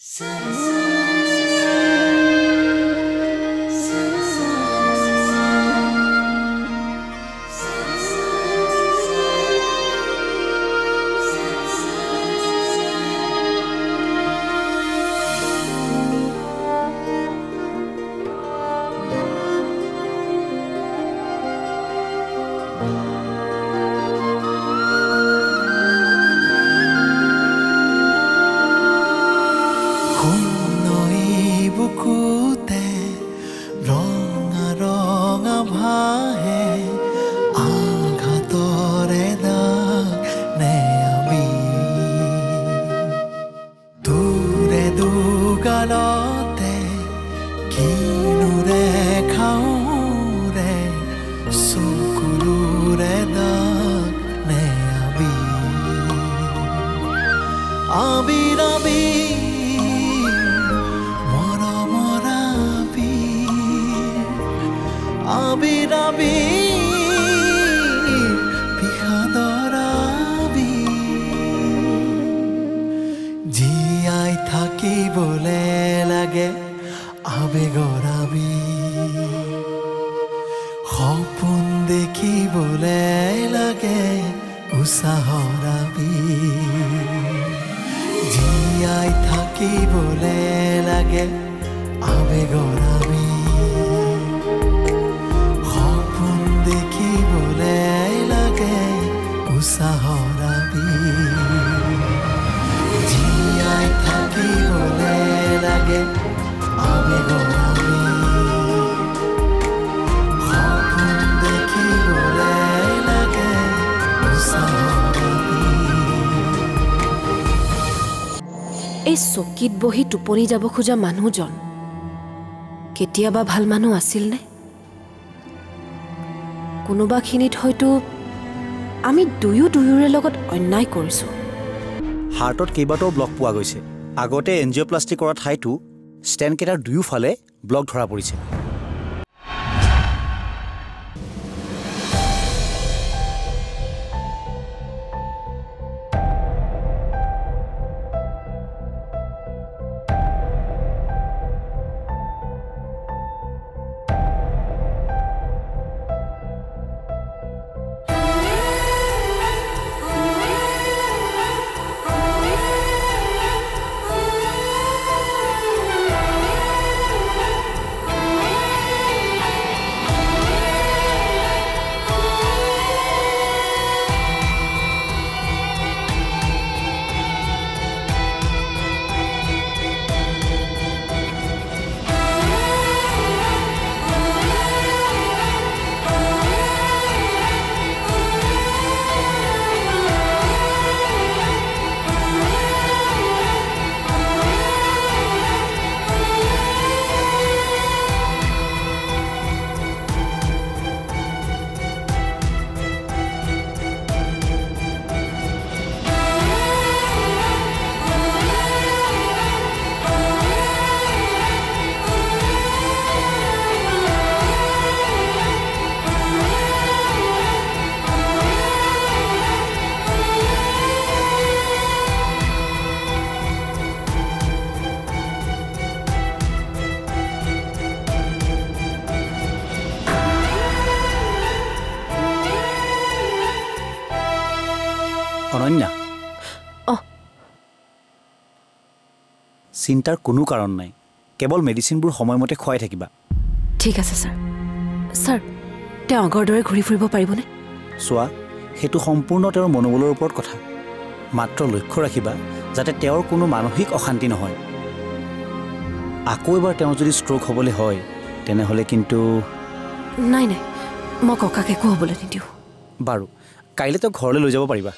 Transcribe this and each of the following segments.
এই চকীত বহি টোপনি যাব খোজা মানুহজন কেতিয়াবা ভাল মানুহ আছিল নে? কোনোবাখিনিত হয়তো আমি দুয়োৰে লগত অন্যায় কৰিছো। হাৰ্টত কেইবাটাও ব্লক পোৱা গৈছে। আগতে এনজিঅ'প্লাষ্টি কৰা ঠাইতো ষ্টেণ্টকেইটাৰ দুয়োফালে ব্লক ধৰা পৰিছে। অনন্যা, চিন্তাৰ কোনো কাৰণ নাই। কেৱল মেডিচিনবোৰ সময়মতে খুৱাই থাকিবা। ঠিক আছে ছাৰ। ছাৰ, তেওঁ আগৰ দৰে ঘূৰি ফুৰিব পাৰিবনে? চোৱা, সেইটো সম্পূৰ্ণ তেওঁৰ মনোবলৰ ওপৰত কথা। মাত্ৰ লক্ষ্য ৰাখিবা যাতে তেওঁৰ কোনো মানসিক অশান্তি নহয়। আকৌ এবাৰ তেওঁ যদি ষ্ট্ৰোক হ'বলৈ হয় তেনেহ'লে কিন্তু নাই নাই, মই ককাক একো হ'বলৈ নিদিওঁ। বাৰু, কাইলৈ তই ঘৰলৈ লৈ যাব পাৰিবা।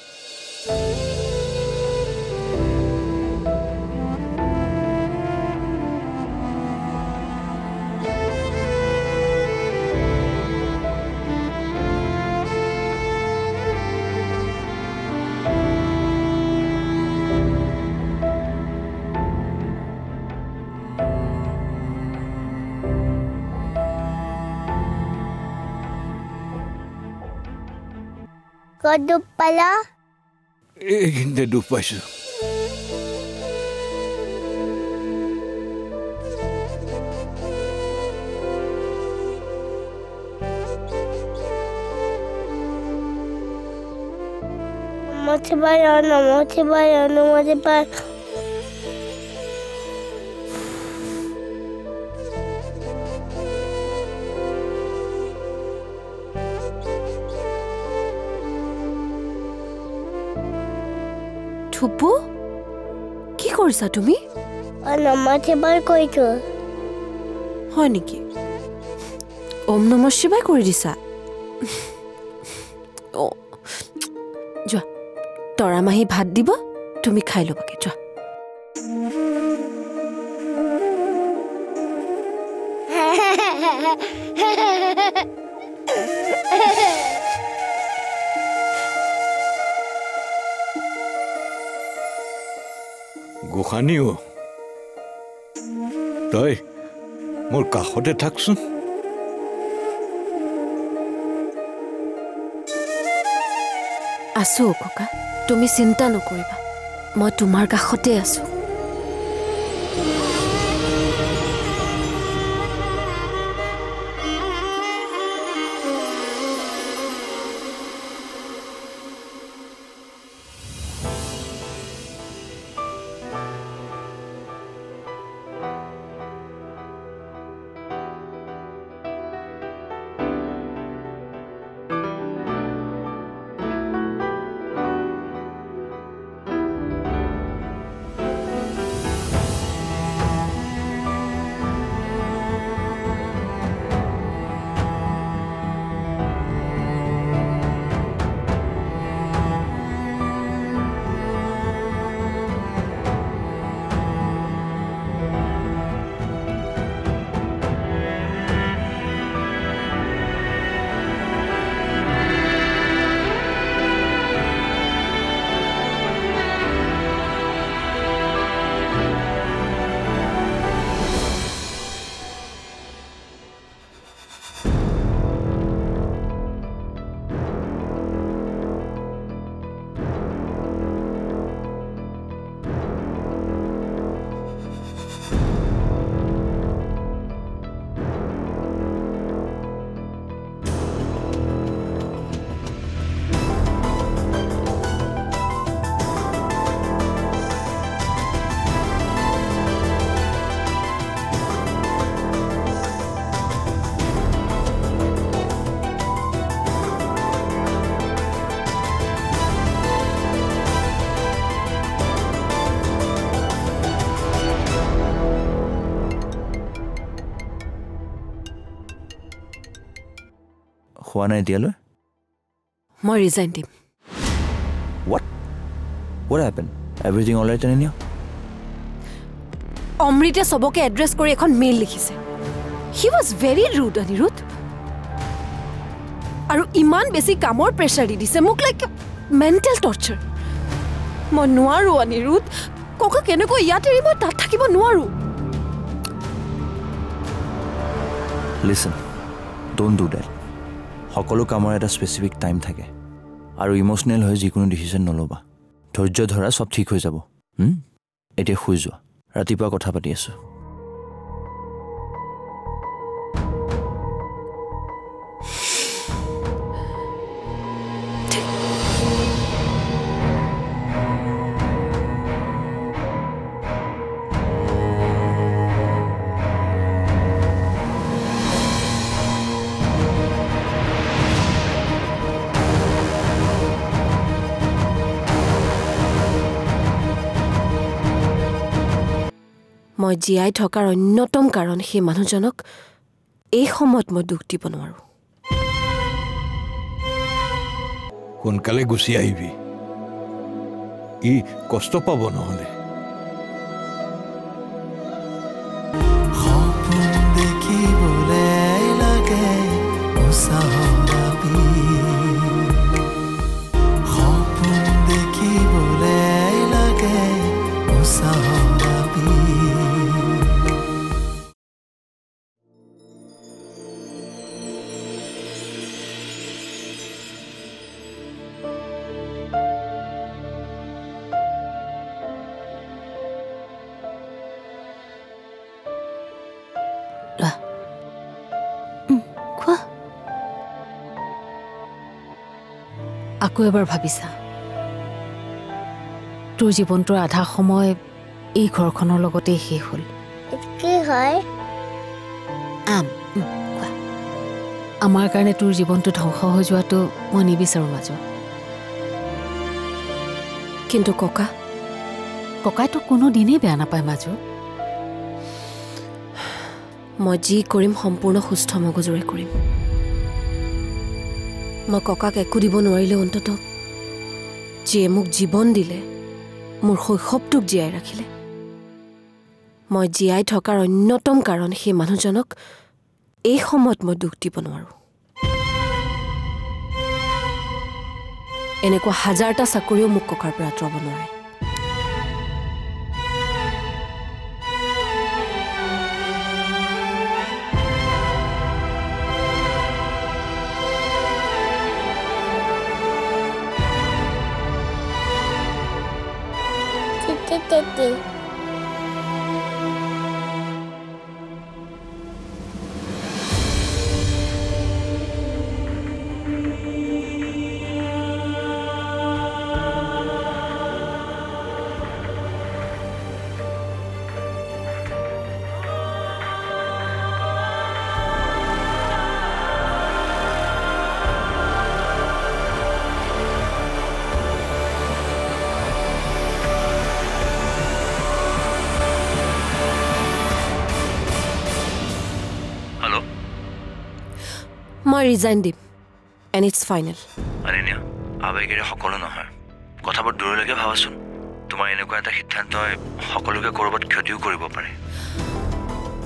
Kodok pala? Hindi dup paso. Namo Shivaya, Namo Shivaya, Namo Shivaya. থুপু কি কৰিছা তুমি Namo Shivaya কৰিছো হয় নেকি ওম নমঃ শিৱায় কৰি দিছা ও যোৱা তৰা মাহী ভাত দিব তুমি খাই ল'বাগে যোৱা গোসানীও তই মোৰ কাষতে থাকচোন আছো ককা তুমি চিন্তা নকৰিবা মই তোমাৰ কাষতে আছো খোৱা নাই এতিয়ালৈ মই ৰিজাইন দিম What happened? Everything all right in here? অমৃতে সবকে এড্ৰেছ কৰি এখন মেইল লিখিছে হি ওয়াজ ভেৰি ৰুড অনিৰুদ্ধ আৰু ইমান বেছি কামৰ প্ৰেছাৰ দি দিছে মোক লাইক মেণ্টেল টৰ্চাৰ মই নোৱাৰো অনিৰুদ্ধ ককা কেনেকৈ ইয়াত এৰি মই তাত থাকিব নোৱাৰো Listen, don't do that. সকলো কামৰ এটা স্পেচিফিক টাইম থাকে আৰু ইমোশনেল হৈ যিকোনো ডিসিশন নলবা ধৈৰ্য ধৰা সব ঠিক হৈ যাব এতিয়া শুই যোৱা ৰাতিপুৱা কথা পাতি আছো মই জিয়াই থকাৰ অন্যতম কাৰণ সেই মানুহজনক এই সময়ত মই দুখ দিব নোৱাৰো সোনকালে গুচি আহিবি ই কষ্ট পাব নহলে সপোন দেখিবলে লাগে উসাহদাবি সপোন দেখিবলে লাগে উসাহদাবি আকৌ এবাৰ ভাবিছা তোৰ জীৱনটোৰ আধা সময় এই ঘৰখনৰ লগতেই শেষ হ'ল কি হয় কোৱা আমাৰ কাৰণে তোৰ জীৱনটো ধ্বংস হৈ যোৱাটো মই নিবিচাৰোঁ মাজু কিন্তু ককাই তোক কোনো দিনেই বেয়া নাপায় মাজু মই যি কৰিম সম্পূৰ্ণ সুস্থ মগজুৰে কৰিম মই ককাক একো দিব নোৱাৰিলে অন্তত যিয়ে মোক জীৱন দিলে মোৰ শৈশৱটোক জীয়াই ৰাখিলে মই জীয়াই থকাৰ অন্যতম কাৰণ সেই মানুহজনক এই সময়ত মই দুখ দিব নোৱাৰোঁ এনেকুৱা হাজাৰটা চাকৰিও মোক ককাৰ পৰা আঁতৰাব নোৱাৰে Tete. মই ৰিজাইন দিম এণ্ড ইটছ ফাইনেল আনিনিয়া আবেগেৰে সকলো নহয় কথাবোৰ দূৰলৈকে ভাবাচোন তোমাৰ এনেকুৱা এটা সিদ্ধান্তই সকলোকে ক'ৰবাত ক্ষতিও কৰিব পাৰে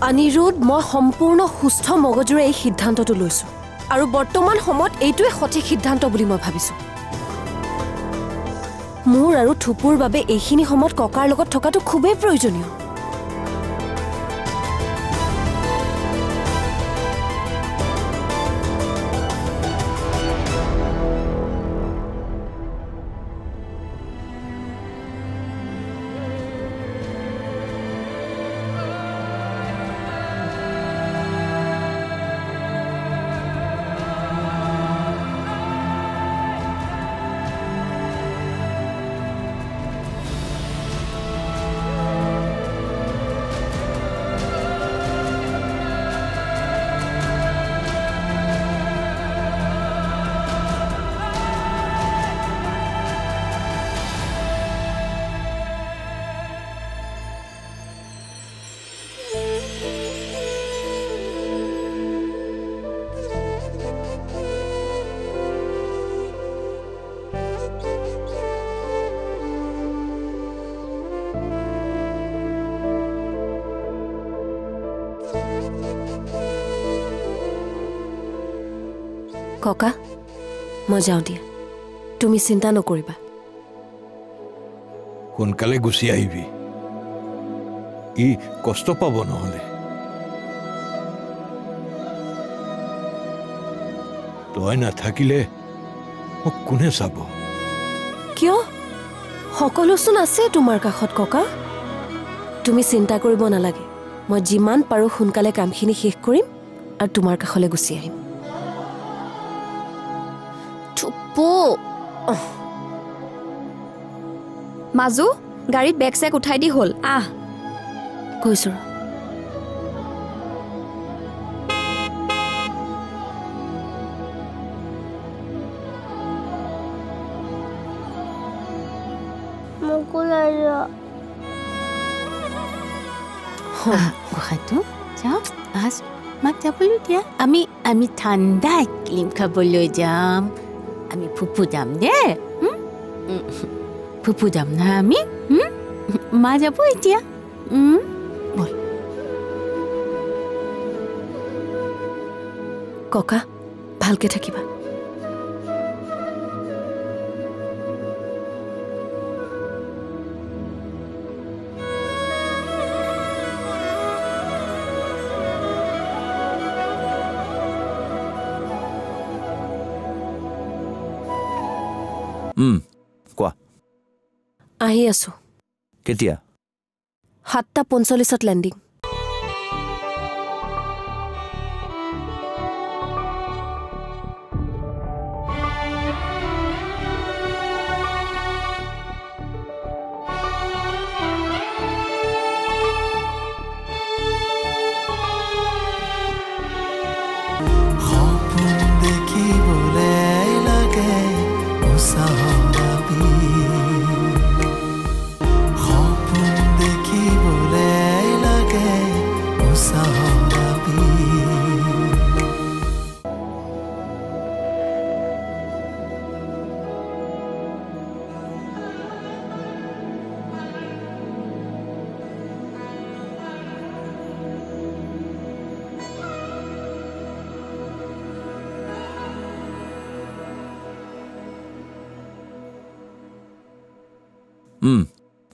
অনিৰুদ্ধ মই সম্পূৰ্ণ সুস্থ মগজুৰে এই সিদ্ধান্তটো লৈছোঁ আৰু বৰ্তমান সময়ত এইটোৱে সঠিক সিদ্ধান্ত বুলি মই ভাবিছোঁ মোৰ আৰু থুপুৰ বাবে এইখিনি সময়ত ককাৰ লগত থকাটো খুবেই প্ৰয়োজনীয় ককা মই যাওঁ দিয়া তুমি চিন্তা নকৰিবা সোনকালে গুচি আহিবি ই কষ্ট পাব নহলে তই নাথাকিলে মোক কোনে চাব কিয় সকলোচোন আছে তোমাৰ কাষত ককা তুমি চিন্তা কৰিব নালাগে মই যিমান পাৰো সোনকালে কামখিনি শেষ কৰিম আৰু তোমাৰ কাষলৈ গুচি আহিম মাজু গাড়ীত বেগ চেক উঠাই দি হ'ল আহ কৈছোঁ গোসাঁইটো যাওঁ আজ মাক যাবলৈ দিয়া আমি ঠাণ্ডা ক্ৰীম খাবলৈ যাম আমি ফুফু যাম দে ফুফু যাম না আমি মা যাব এতিয়া বল ককা ভালকে থাকিবা কোৱা আহি আছো কেতিয়া 7:45 লেণ্ডিং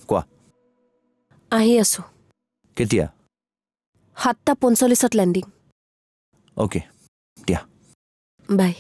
কোৱা আহি আছো কেতিয়া 7:45 লেণ্ডিং অ'কে দিয়া বাই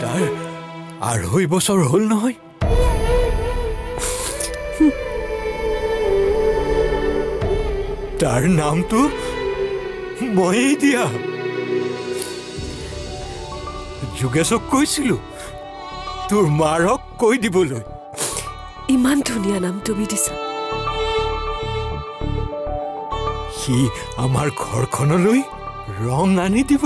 তাৰ 2.5 বছৰ হ'ল নহয় তাৰ নামটো ময়েই দিয়া যোগেশক কৈছিলো তোৰ মাৰক কৈ দিবলৈ ইমান ধুনীয়া নাম তুমি দিছা সি আমাৰ ঘৰখনলৈ ৰং আনি দিব